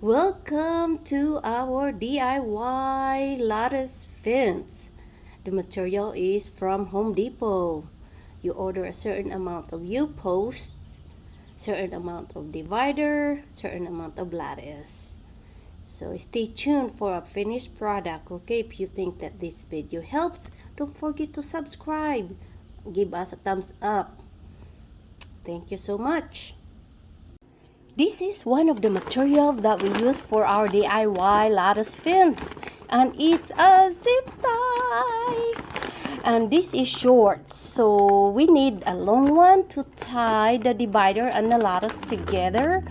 Welcome to our DIY lattice fence. The material is from Home Depot. You order a certain amount of U-posts, certain amount of divider, certain amount of lattice. So stay tuned for a finished product, okay? If you think that this video helps, don't forget to subscribe. Give us a thumbs up. Thank you so much. This is one of the materials that we use for our DIY lattice fence, and it's a zip tie. And this is short, so we need a long one to tie the divider and the lattice together.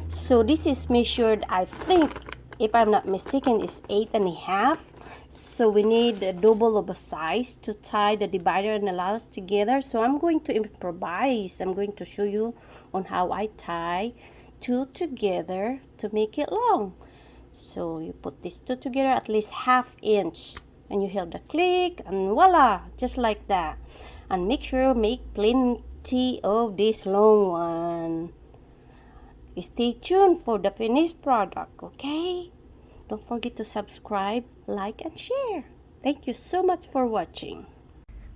So this is measured, I think, if I'm not mistaken, is 8.5. So we need a double of a size to tie the divider and the lattice together. So I'm going to improvise. I'm going to show you on how I tie two together to make it long. So you put these two together at least 1/2 inch, and you held the click, and voila, just like that. And make sure make plenty of this long one. Stay tuned for the finished product, okay? Don't forget to subscribe, like, and share. Thank you so much for watching.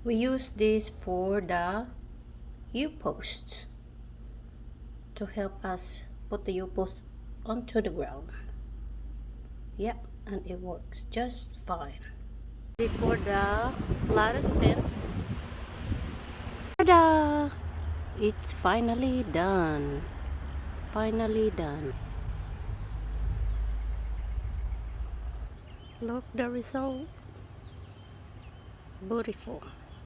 We use this for the U-post to help us put the U-post onto the ground. Yep, and it works just fine. Before the lattice fence, ta-da! It's finally done. Finally done. Look the result. Beautiful.